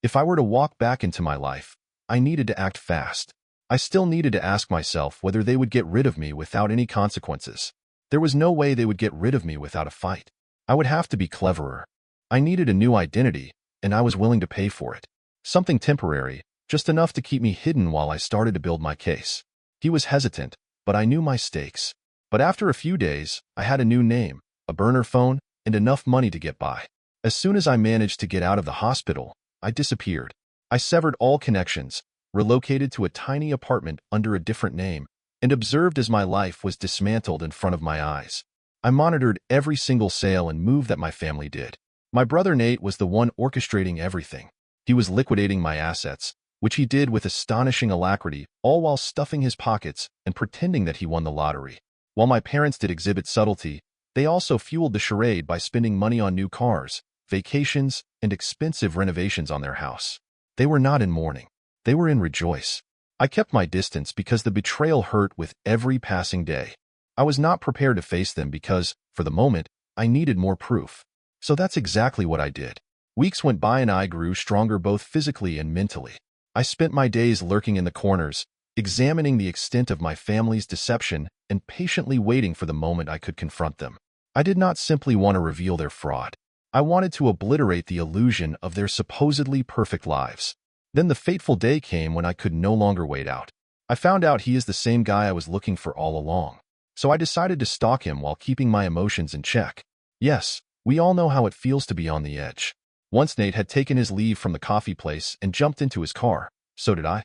If I were to walk back into my life, I needed to act fast. I still needed to ask myself whether they would get rid of me without any consequences. There was no way they would get rid of me without a fight. I would have to be cleverer. I needed a new identity, and I was willing to pay for it. Something temporary, just enough to keep me hidden while I started to build my case. He was hesitant, but I knew my stakes. But after a few days, I had a new name, a burner phone, and enough money to get by. As soon as I managed to get out of the hospital, I disappeared. I severed all connections, relocated to a tiny apartment under a different name, and observed as my life was dismantled in front of my eyes. I monitored every single sale and move that my family did. My brother Nate was the one orchestrating everything. He was liquidating my assets, which he did with astonishing alacrity, all while stuffing his pockets and pretending that he won the lottery. While my parents did exhibit subtlety, they also fueled the charade by spending money on new cars, vacations, and expensive renovations on their house. They were not in mourning. They were in rejoice. I kept my distance because the betrayal hurt with every passing day. I was not prepared to face them because, for the moment, I needed more proof. So that's exactly what I did. Weeks went by and I grew stronger both physically and mentally. I spent my days lurking in the corners, examining the extent of my family's deception and patiently waiting for the moment I could confront them. I did not simply want to reveal their fraud. I wanted to obliterate the illusion of their supposedly perfect lives. Then the fateful day came when I could no longer wait out. I found out he is the same guy I was looking for all along. So I decided to stalk him while keeping my emotions in check. Yes, we all know how it feels to be on the edge. Once Nate had taken his leave from the coffee place and jumped into his car, so did I.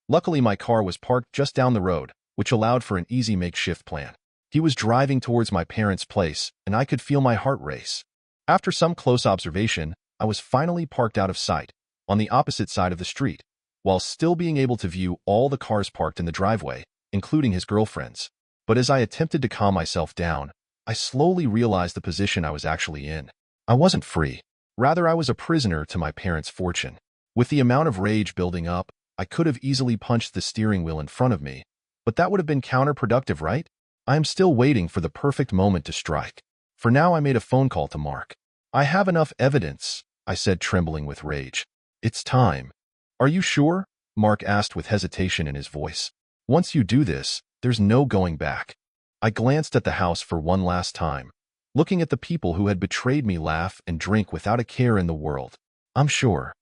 Luckily, my car was parked just down the road, which allowed for an easy makeshift plan. He was driving towards my parents' place, and I could feel my heart race. After some close observation, I was finally parked out of sight, on the opposite side of the street, while still being able to view all the cars parked in the driveway, including his girlfriend's. But as I attempted to calm myself down, I slowly realized the position I was actually in. I wasn't free. Rather, I was a prisoner to my parents' fortune. With the amount of rage building up, I could have easily punched the steering wheel in front of me, but that would have been counterproductive, right? I am still waiting for the perfect moment to strike. For now, I made a phone call to Mark. I have enough evidence, I said, trembling with rage. It's time. Are you sure? Mark asked with hesitation in his voice. Once you do this, there's no going back. I glanced at the house for one last time, looking at the people who had betrayed me laugh and drink without a care in the world. I'm sure.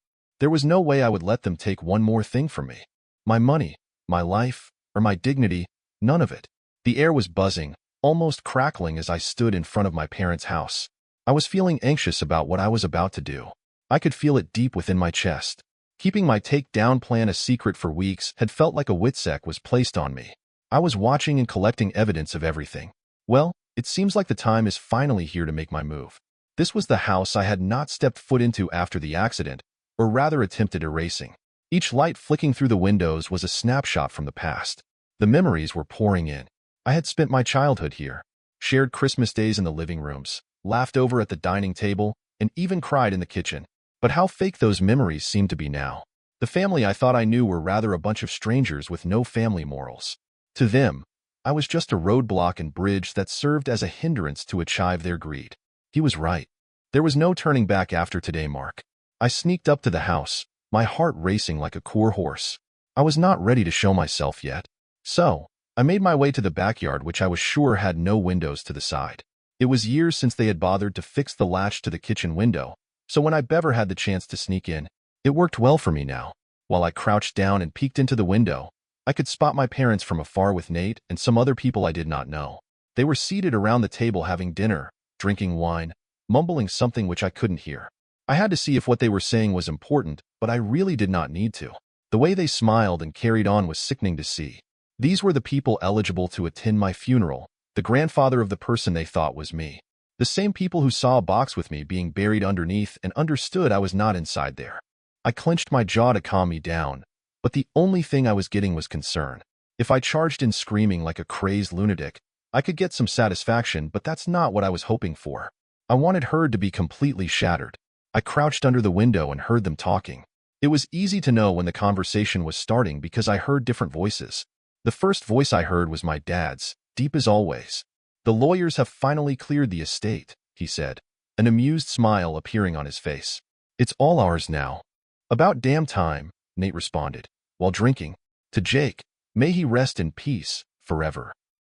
There was no way I would let them take one more thing from me. My money, my life, or my dignity, none of it. The air was buzzing, almost crackling as I stood in front of my parents' house. I was feeling anxious about what I was about to do. I could feel it deep within my chest. Keeping my takedown plan a secret for weeks had felt like a witsec was placed on me. I was watching and collecting evidence of everything. Well, it seems like the time is finally here to make my move. This was the house I had not stepped foot into after the accident, or rather attempted erasing. Each light flicking through the windows was a snapshot from the past. The memories were pouring in. I had spent my childhood here, shared Christmas days in the living rooms, laughed over at the dining table, and even cried in the kitchen. But how fake those memories seemed to be now. The family I thought I knew were rather a bunch of strangers with no family morals. To them, I was just a roadblock and bridge that served as a hindrance to achieve their greed. He was right. There was no turning back after today, Mark. I sneaked up to the house, my heart racing like a coor horse. I was not ready to show myself yet. So, I made my way to the backyard, which I was sure had no windows to the side. It was years since they had bothered to fix the latch to the kitchen window, so when I ever had the chance to sneak in, it worked well for me now. While I crouched down and peeked into the window, I could spot my parents from afar with Nate and some other people I did not know. They were seated around the table having dinner, drinking wine, mumbling something which I couldn't hear. I had to see if what they were saying was important, but I really did not need to. The way they smiled and carried on was sickening to see. These were the people eligible to attend my funeral, the grandfather of the person they thought was me. The same people who saw a box with me being buried underneath and understood I was not inside there. I clenched my jaw to calm me down, but the only thing I was getting was concern. If I charged in screaming like a crazed lunatic, I could get some satisfaction, but that's not what I was hoping for. I wanted her to be completely shattered. I crouched under the window and heard them talking. It was easy to know when the conversation was starting because I heard different voices. The first voice I heard was my dad's, deep as always. "The lawyers have finally cleared the estate," he said, an amused smile appearing on his face. "It's all ours now." About damn time, Nate responded, while drinking. To Jake, may he rest in peace forever.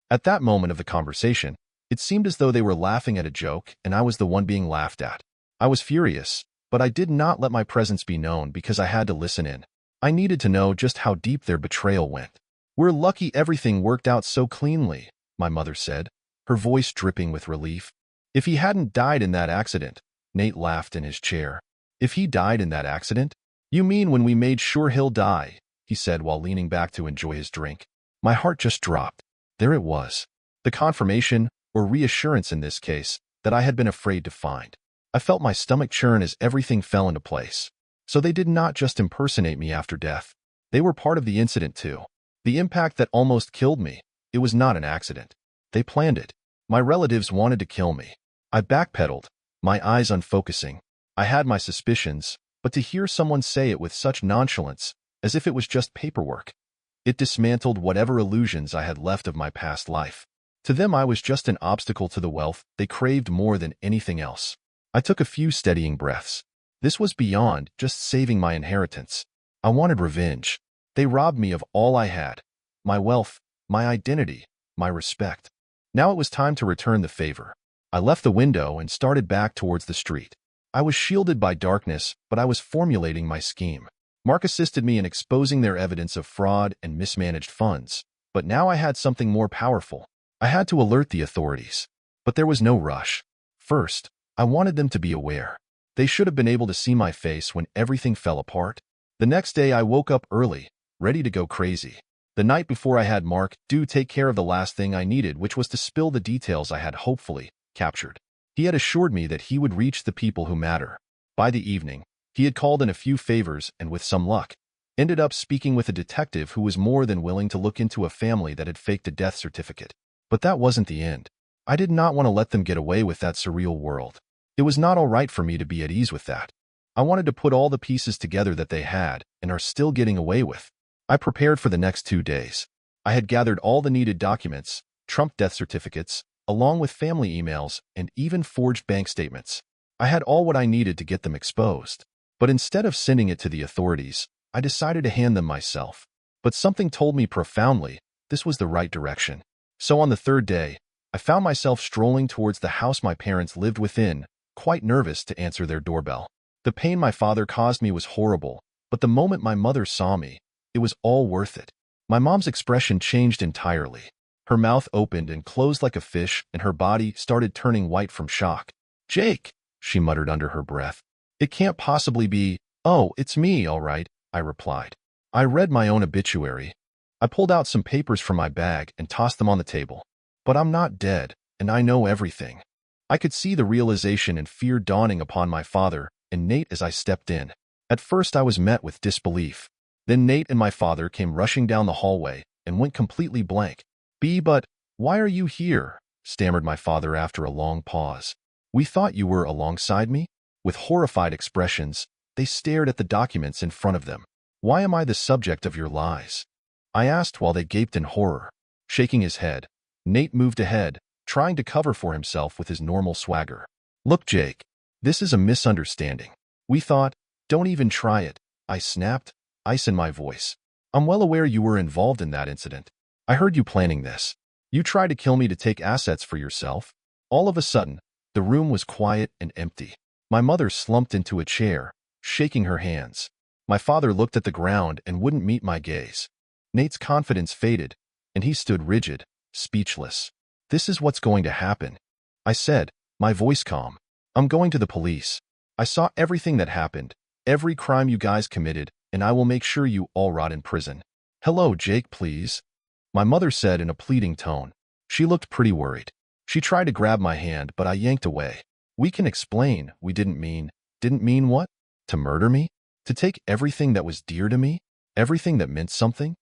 At that moment of the conversation, it seemed as though they were laughing at a joke and I was the one being laughed at. I was furious, but I did not let my presence be known because I had to listen in. I needed to know just how deep their betrayal went. We're lucky everything worked out so cleanly, my mother said, her voice dripping with relief. If he hadn't died in that accident, Nate laughed in his chair. If he died in that accident? You mean when we made sure he'll die, he said while leaning back to enjoy his drink. My heart just dropped. There it was. The confirmation, or reassurance in this case, that I had been afraid to find. I felt my stomach churn as everything fell into place. So they did not just impersonate me after death. They were part of the incident too. The impact that almost killed me, it was not an accident. They planned it. My relatives wanted to kill me. I backpedaled, my eyes unfocusing. I had my suspicions, but to hear someone say it with such nonchalance, as if it was just paperwork, it dismantled whatever illusions I had left of my past life. To them I was just an obstacle to the wealth they craved more than anything else. I took a few steadying breaths. This was beyond just saving my inheritance. I wanted revenge. They robbed me of all I had. My wealth, my identity, my respect. Now it was time to return the favor. I left the window and started back towards the street. I was shielded by darkness, but I was formulating my scheme. Mark assisted me in exposing their evidence of fraud and mismanaged funds. But now I had something more powerful. I had to alert the authorities. But there was no rush. First, I wanted them to be aware. They should have been able to see my face when everything fell apart. The next day I woke up early, ready to go crazy. The night before I had Mark take care of the last thing I needed, which was to spill the details I had hopefully captured. He had assured me that he would reach the people who matter. By the evening, he had called in a few favors and with some luck, ended up speaking with a detective who was more than willing to look into a family that had faked a death certificate. But that wasn't the end. I did not want to let them get away with that surreal world. It was not all right for me to be at ease with that. I wanted to put all the pieces together that they had and are still getting away with. I prepared for the next 2 days. I had gathered all the needed documents, trumped death certificates, along with family emails and even forged bank statements. I had all what I needed to get them exposed. But instead of sending it to the authorities, I decided to hand them myself. But something told me profoundly this was the right direction. So on the 3rd day, I found myself strolling towards the house my parents lived within, quite nervous to answer their doorbell. The pain my father caused me was horrible, but the moment my mother saw me, it was all worth it. My mom's expression changed entirely. Her mouth opened and closed like a fish, and her body started turning white from shock. "Jake," she muttered under her breath. "It can't possibly be." "Oh, it's me, all right," I replied. I read my own obituary. I pulled out some papers from my bag and tossed them on the table. But I'm not dead, and I know everything. I could see the realization and fear dawning upon my father and Nate as I stepped in. At first I was met with disbelief. Then Nate and my father came rushing down the hallway and went completely blank. But why are you here?" stammered my father after a long pause. "We thought you were alongside me?" With horrified expressions, they stared at the documents in front of them. "Why am I the subject of your lies?" I asked while they gaped in horror. Shaking his head, Nate moved ahead, trying to cover for himself with his normal swagger. "Look, Jake, this is a misunderstanding. We thought—" "Don't even try it," I snapped, ice in my voice. "I'm well aware you were involved in that incident. I heard you planning this. You tried to kill me to take assets for yourself." All of a sudden, the room was quiet and empty. My mother slumped into a chair, shaking her hands. My father looked at the ground and wouldn't meet my gaze. Nate's confidence faded, and he stood rigid, speechless. "This is what's going to happen," I said, my voice calm. "I'm going to the police. I saw everything that happened, every crime you guys committed, and I will make sure you all rot in prison." "Hello, Jake, please," my mother said in a pleading tone. She looked pretty worried. She tried to grab my hand, but I yanked away. "We can explain. We didn't mean..." "Didn't mean what? To murder me? To take everything that was dear to me? Everything that meant something?"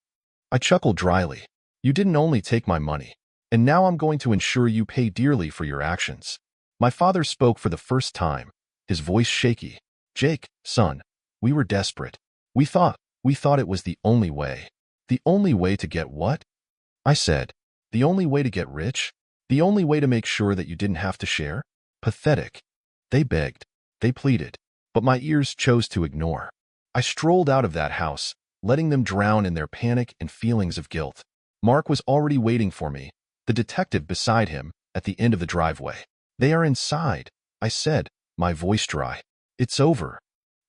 I chuckled dryly. "You didn't only take my money, and now I'm going to ensure you pay dearly for your actions." My father spoke for the first time, his voice shaky. "Jake, son, we were desperate. We thought it was the only way." "The only way to get what?" I said. "The only way to get rich? The only way to make sure that you didn't have to share?" Pathetic. They begged. They pleaded. But my ears chose to ignore. I strolled out of that house, letting them drown in their panic and feelings of guilt. Mark was already waiting for me, the detective beside him, at the end of the driveway. "They are inside," I said, my voice dry. "It's over."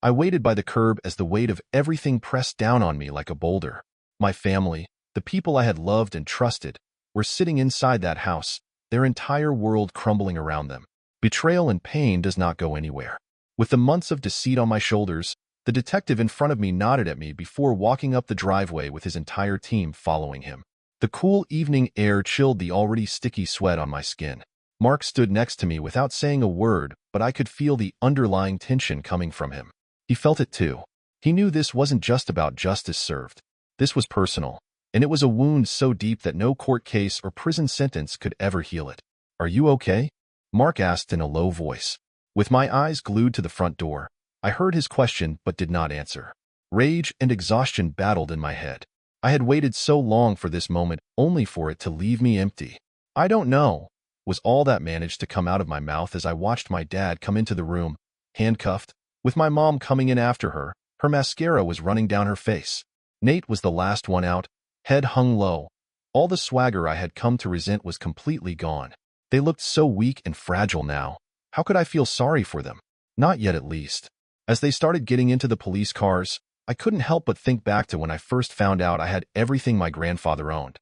I waited by the curb as the weight of everything pressed down on me like a boulder. My family, the people I had loved and trusted, were sitting inside that house, their entire world crumbling around them. Betrayal and pain does not go anywhere. With the months of deceit on my shoulders, the detective in front of me nodded at me before walking up the driveway with his entire team following him. The cool evening air chilled the already sticky sweat on my skin. Mark stood next to me without saying a word, but I could feel the underlying tension coming from him. He felt it too. He knew this wasn't just about justice served. This was personal, and it was a wound so deep that no court case or prison sentence could ever heal it. "Are you okay?" Mark asked in a low voice. With my eyes glued to the front door, I heard his question but did not answer. Rage and exhaustion battled in my head. I had waited so long for this moment only for it to leave me empty. "I don't know," was all that managed to come out of my mouth as I watched my dad come into the room, handcuffed, with my mom coming in after her. Her mascara was running down her face. Nate was the last one out, head hung low. All the swagger I had come to resent was completely gone. They looked so weak and fragile now. How could I feel sorry for them? Not yet, at least. As they started getting into the police cars, I couldn't help but think back to when I first found out I had everything my grandfather owned.